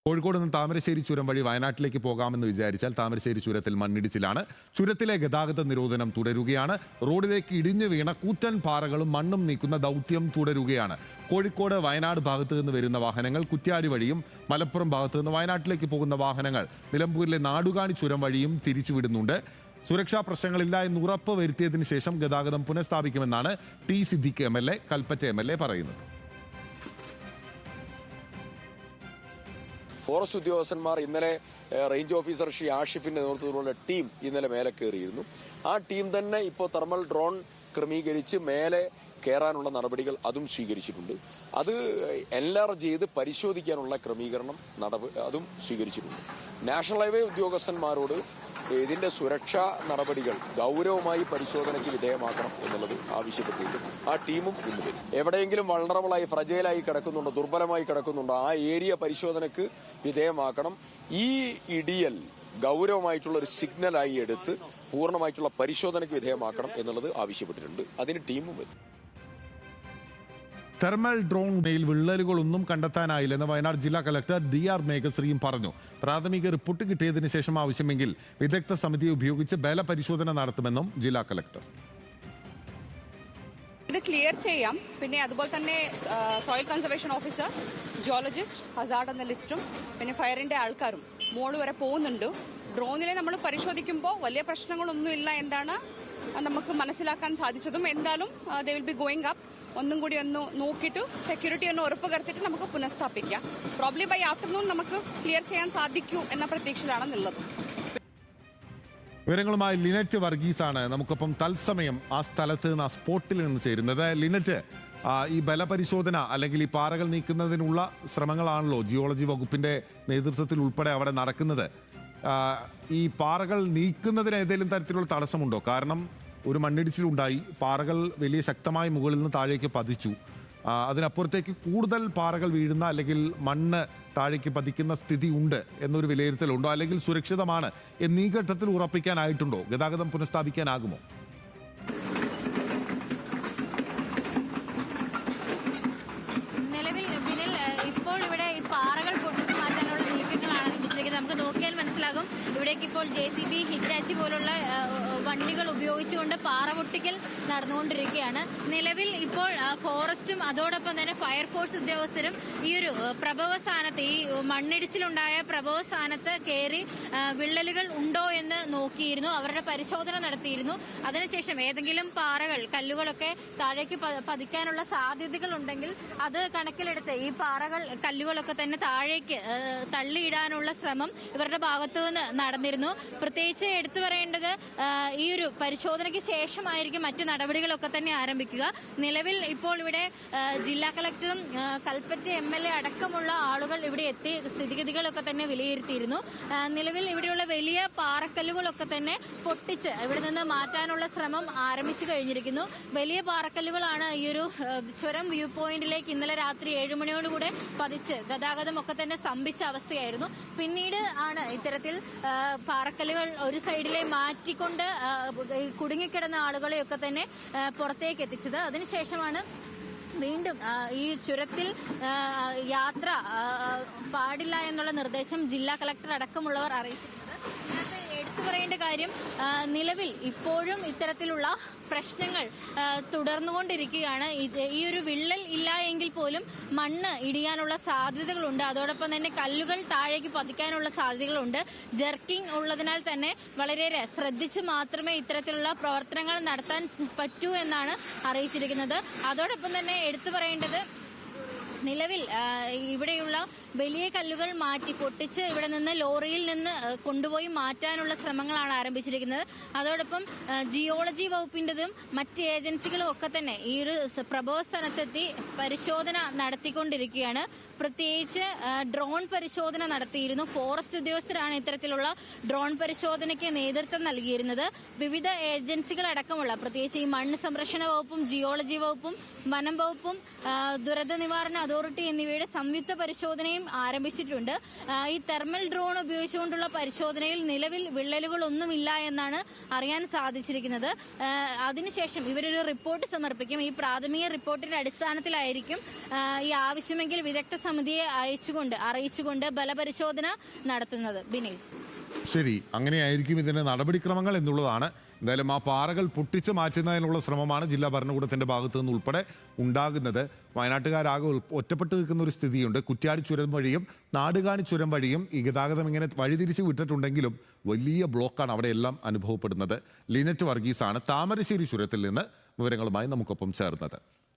കോഴിക്കോട് നിന്ന് താമരശ്ശേരി ചുരം വഴി വയനാട്ടിലേക്ക് പോകാമെന്ന് വിചാരിച്ചാൽ താമരശ്ശേരി ചുരത്തിൽ മണ്ണിടിച്ചിലാണ്. ചുരത്തിലെ ഗതാഗത നിരോധനം തുടരുകയാണ്. റോഡിലേക്ക് ഇടിഞ്ഞു വീണ കൂറ്റൻ പാറകളും മണ്ണും നീക്കുന്ന ദൗത്യം തുടരുകയാണ്. കോഴിക്കോട് വയനാട് ഭാഗത്തു നിന്ന് വരുന്ന വാഹനങ്ങൾ കുറ്റ്യാടി വഴിയും മലപ്പുറം ഭാഗത്തു നിന്ന് വയനാട്ടിലേക്ക് പോകുന്ന വാഹനങ്ങൾ നിലമ്പൂരിലെ നാടുകാണി ചുരം വഴിയും തിരിച്ചുവിടുന്നുണ്ട്. സുരക്ഷാ പ്രശ്നങ്ങളില്ല എന്ന് ഉറപ്പ് വരുത്തിയതിനു ശേഷം ഗതാഗതം പുനഃസ്ഥാപിക്കുമെന്നാണ് T Siddique MLA, Kalpetta MLA പറയുന്നത്. ഫോറസ്റ്റ് ഉദ്യോഗസ്ഥന്മാർ ഇന്നലെ റേഞ്ച് ഓഫീസർ ശ്രീ ആഷിഫിന്റെ നേതൃത്വത്തിലുള്ള ടീം ഇന്നലെ മേലെ കയറിയിരുന്നു. ആ ടീം തന്നെ ഇപ്പോൾ തെർമൽ ഡ്രോൺ ക്രമീകരിച്ച് മേലെ കയറാനുള്ള നടപടികൾ അതും സ്വീകരിച്ചിട്ടുണ്ട്. അത് എൻലാർജ് ചെയ്ത് പരിശോധിക്കാനുള്ള ക്രമീകരണം അതും സ്വീകരിച്ചിട്ടുണ്ട്. നാഷണൽ ഹൈവേ ഉദ്യോഗസ്ഥന്മാരോട് ഇതിന്റെ സുരക്ഷാ നടപടികൾ ഗൗരവമായി പരിശോധനയ്ക്ക് വിധേയമാക്കണം എന്നുള്ളത് ആവശ്യപ്പെട്ടിട്ടുണ്ട്. ആ ടീമും ഇന്ന് വരും. എവിടെയെങ്കിലും വൾണറബിളായി ഫ്രജൈലായി കിടക്കുന്നുണ്ടോ, ദുർബലമായി കിടക്കുന്നുണ്ടോ, ആ ഏരിയ പരിശോധനയ്ക്ക് വിധേയമാക്കണം. ഈ ഇടിയൽ ഗൗരവമായിട്ടുള്ള ഒരു സിഗ്നലായി എടുത്ത് പൂർണ്ണമായിട്ടുള്ള പരിശോധനയ്ക്ക് വിധേയമാക്കണം എന്നുള്ളത് ആവശ്യപ്പെട്ടിട്ടുണ്ട്. അതിന് ടീമും വരും. തെർമൽ ഡ്രോണിൽ വിള്ളലുകളൊന്നും കണ്ടെത്താനായില്ലെന്ന് വയനാട് ജില്ലാ കളക്ടർ DR മേഘശ്രീയും പറഞ്ഞു. പ്രാഥമിക റിപ്പോർട്ട് കിട്ടിയതിനു ശേഷം ആവശ്യമെങ്കിൽ വിദഗ്ധ സമിതിയെ ഉപയോഗിച്ച് ബലപരിശോധന നടത്തുമെന്നും ജില്ലാ കളക്ടർ. ഇത് ക്ലിയർ ചെയ്യാം. പിന്നെ അതുപോലെ തന്നെ soil conservation officer, geologist, Hazard എന്ന ലിസ്റ്റും പിന്നെ ഫയറിന്റെ ആൾക്കാരും മോള് വരെ പോകുന്നുണ്ട്. ഡ്രോണിലെ നമ്മൾ പരിശോധിക്കുമ്പോൾ വലിയ പ്രശ്നങ്ങളൊന്നുമില്ല എന്താണ് നമുക്ക് മനസ്സിലാക്കാൻ സാധിച്ചതും. എന്തായാലും they will be going up. ഒന്നും കൂടി ഒന്ന് നോക്കിയിട്ട് സെക്യൂരിറ്റി ഒന്ന് ഉറപ്പ് വരുത്തിയിട്ട് നമുക്ക് പുനഃസ്ഥാപിക്കാം. പ്രോബ്ലി ബൈ ആഫ്റ്റർനൂൺ നമുക്ക് ക്ലിയർ ചെയ്യാൻ സാധിക്കൂ എന്ന പ്രതീക്ഷയിലാണെന്നുള്ളത്. വിവരങ്ങളുമായി ലിനറ്റ് വർഗീസാണ് നമുക്കൊപ്പം തത്സമയം ആ സ്ഥലത്ത് നിന്ന്, ആ സ്പോട്ടിൽ നിന്ന് ചേരുന്നത്. ലിനറ്റ്, ഈ ബലപരിശോധന അല്ലെങ്കിൽ ഈ പാറകൾ നീക്കുന്നതിനുള്ള ശ്രമങ്ങളാണല്ലോ ജിയോളജി വകുപ്പിന്റെ നേതൃത്വത്തിൽ ഉൾപ്പെടെ അവിടെ നടക്കുന്നത്. ഈ പാറകൾ നീക്കുന്നതിന് ഏതെങ്കിലും തരത്തിലുള്ള തടസ്സമുണ്ടോ? കാരണം ഒരു മണ്ണിടിച്ചിലുണ്ടായി, പാറകൾ വലിയ ശക്തമായി മുകളിൽ നിന്ന് താഴേക്ക് പതിച്ചു. അതിനപ്പുറത്തേക്ക് കൂടുതൽ പാറകൾ വീഴുന്ന അല്ലെങ്കിൽ മണ്ണ് താഴേക്ക് പതിക്കുന്ന സ്ഥിതി ഉണ്ട് എന്നൊരു വിലയിരുത്തലുണ്ടോ? അല്ലെങ്കിൽ സുരക്ഷിതമാണ് എന്നീ ഘട്ടത്തിൽ ഉറപ്പിക്കാനായിട്ടുണ്ടോ? ഗതാഗതം പുനഃസ്ഥാപിക്കാനാകുമോ? നിലവിൽ ഇപ്പോൾ ഇവിടെ പാറകൾ പൊട്ടിച്ചു മാറ്റാനുള്ള നീക്കങ്ങളാണ് നമുക്ക് നോക്കിയാൽ മനസ്സിലാകും. ഇവിടേക്ക് ഇപ്പോൾ JCB, ഹിറ്റാച്ചി പോലുള്ള വണ്ടികൾ ഉപയോഗിച്ചുകൊണ്ട് പാറ പൊട്ടിക്കൽ നടന്നുകൊണ്ടിരിക്കുകയാണ്. നിലവിൽ ഇപ്പോൾ ഫോറസ്റ്റും അതോടൊപ്പം തന്നെ ഫയർഫോഴ്സ് ഉദ്യോഗസ്ഥരും ഈ ഒരു പ്രഭവ സ്ഥാനത്ത്, ഈ മണ്ണിടിച്ചിലുണ്ടായ പ്രഭവ സ്ഥാനത്ത് കയറി വിള്ളലുകൾ ഉണ്ടോ എന്ന് നോക്കിയിരുന്നു. അവരുടെ പരിശോധന നടത്തിയിരുന്നു. അതിനുശേഷം ഏതെങ്കിലും പാറകൾ, കല്ലുകളൊക്കെ താഴേക്ക് പതിക്കാനുള്ള സാധ്യതകൾ ഉണ്ടെങ്കിൽ അത് കണക്കിലെടുത്ത് ഈ പാറകൾ, കല്ലുകളൊക്കെ തന്നെ താഴേക്ക് തള്ളിയിടാനുള്ള ശ്രമം ഇവരുടെ ഭാഗത്തു നിന്ന് നടന്നിരുന്നു. പ്രത്യേകിച്ച് എടുത്തു പറയേണ്ടത്, ഈ ഒരു പരിശോധനയ്ക്ക് ശേഷമായിരിക്കും മറ്റു നടപടികളൊക്കെ തന്നെ ആരംഭിക്കുക. നിലവിൽ ഇപ്പോൾ ഇവിടെ ജില്ലാ കളക്ടറും കൽപ്പറ്റ MLA അടക്കമുള്ള ആളുകൾ ഇവിടെ എത്തി സ്ഥിതിഗതികളൊക്കെ തന്നെ വിലയിരുത്തിയിരുന്നു. നിലവിൽ ഇവിടെയുള്ള വലിയ പാറക്കല്ലുകളൊക്കെ തന്നെ പൊട്ടിച്ച് ഇവിടെ നിന്ന് മാറ്റാനുള്ള ശ്രമം ആരംഭിച്ചു കഴിഞ്ഞിരിക്കുന്നു. വലിയ പാറക്കല്ലുകളാണ് ഈ ഒരു ചുരം വ്യൂ പോയിന്റിലേക്ക് ഇന്നലെ രാത്രി 7 മണിയോടുകൂടെ പതിച്ച് ഗതാഗതം ഒക്കെ തന്നെ സ്തംഭിച്ച അവസ്ഥയായിരുന്നു. പിന്നീട് ആണ് ഇത്തരത്തിൽ പാറക്കല്ലുകൾ ഒരു സൈഡിലെ മാറ്റിക്കൊണ്ട് കുടുങ്ങിക്കിടന്ന ആളുകളെയൊക്കെ തന്നെ പുറത്തേക്ക് എത്തിച്ചത്. അതിനുശേഷമാണ് വീണ്ടും ഈ ചുരത്തിൽ യാത്ര പാടില്ല എന്നുള്ള നിർദ്ദേശം ജില്ലാ കളക്ടർ അടക്കമുള്ളവർ അറിയിച്ചിട്ടുണ്ട്. ഇതിനകത്ത് എടുത്തു പറയേണ്ട കാര്യം, നിലവിൽ ഇപ്പോഴും ഇത്തരത്തിലുള്ള പ്രശ്നങ്ങൾ തുടർന്നുകൊണ്ടിരിക്കുകയാണ്. ഈ ഒരു വിള്ളൽ ഇല്ല എങ്കിൽ പോലും മണ്ണ് ഇടിയാനുള്ള സാധ്യതകളുണ്ട്. അതോടൊപ്പം തന്നെ കല്ലുകൾ താഴേക്ക് പതിക്കാനുള്ള സാധ്യതകളുണ്ട്. ജർക്കിംഗ് ഉള്ളതിനാൽ തന്നെ വളരെയേറെ ശ്രദ്ധിച്ച് മാത്രമേ ഇത്തരത്തിലുള്ള പ്രവർത്തനങ്ങൾ നടത്താൻ പറ്റൂ എന്നാണ് അറിയിച്ചിരിക്കുന്നത്. അതോടൊപ്പം തന്നെ എടുത്തു പറയേണ്ടത്, നിലവിൽ ഇവിടെയുള്ള വലിയ കല്ലുകൾ മാറ്റി പൊട്ടിച്ച് ഇവിടെ നിന്ന് ലോറിയിൽ നിന്ന് കൊണ്ടുപോയി മാറ്റാനുള്ള ശ്രമങ്ങളാണ് ആരംഭിച്ചിരിക്കുന്നത്. അതോടൊപ്പം ജിയോളജി വകുപ്പിൻ്റെതും മറ്റ് ഏജൻസികളും ഒക്കെ തന്നെ ഈ ഒരു പ്രഭവ സ്ഥലത്തെത്തി പരിശോധന നടത്തിക്കൊണ്ടിരിക്കുകയാണ്. പ്രത്യേകിച്ച് ഡ്രോൺ പരിശോധന നടത്തിയിരുന്നു. ഫോറസ്റ്റ് ഉദ്യോഗസ്ഥരാണ് ഇത്തരത്തിലുള്ള ഡ്രോൺ പരിശോധനയ്ക്ക് നേതൃത്വം നൽകിയിരുന്നത്. വിവിധ ഏജൻസികളടക്കമുള്ള, പ്രത്യേകിച്ച് ഈ മണ്ണ് സംരക്ഷണ വകുപ്പും ജിയോളജി വകുപ്പും വനം വകുപ്പും ദുരന്ത നിവാരണ അതോറിറ്റി എന്നിവയുടെ സംയുക്ത പരിശോധന പരിശോധനയും ആരംഭിച്ചിട്ടുണ്ട്. ഈ തെർമൽ ഡ്രോൺ ഉപയോഗിച്ചുകൊണ്ടുള്ള പരിശോധനയിൽ നിലവിൽ വിള്ളലുകളൊന്നുമില്ല എന്നാണ് അറിയാൻ സാധിച്ചിരിക്കുന്നത്. അതിനുശേഷം ഇവരൊരു റിപ്പോർട്ട് സമർപ്പിക്കും. ഈ പ്രാഥമിക റിപ്പോർട്ടിന്റെ അടിസ്ഥാനത്തിലായിരിക്കും ഈ ആവശ്യമെങ്കിൽ വിദഗ്ധ സമിതിയെ അറിയിച്ചുകൊണ്ട് ബലപരിശോധന നടത്തുന്നത്. ബിനിൽ, ശരി, അങ്ങനെയായിരിക്കും ഇതിന്റെ നടപടിക്രമങ്ങൾ എന്നുള്ളതാണ്. എന്തായാലും ആ പാറകൾ പൊട്ടിച്ച് മാറ്റുന്നതിനുള്ള ശ്രമമാണ് ജില്ലാ ഭരണകൂടത്തിന്റെ ഭാഗത്തു നിന്ന് ഉൾപ്പെടെ ഉണ്ടാകുന്നത്. വയനാട്ടുകാരാകെ ഒറ്റപ്പെട്ട് നിൽക്കുന്ന ഒരു സ്ഥിതിയുണ്ട്. കുറ്റ്യാടി ചുരം വഴിയും നാടുകാണി ചുരം വഴിയും ഈ ഗതാഗതം ഇങ്ങനെ വഴിതിരിച്ച് വിട്ടിട്ടുണ്ടെങ്കിലും വലിയ ബ്ലോക്കാണ് അവിടെയെല്ലാം അനുഭവപ്പെടുന്നത്. ലിനറ്റ് വർഗീസാണ് താമരശ്ശേരി ചുരത്തിൽ നിന്ന് വിവരങ്ങളുമായി നമുക്കൊപ്പം ചേർന്നത്.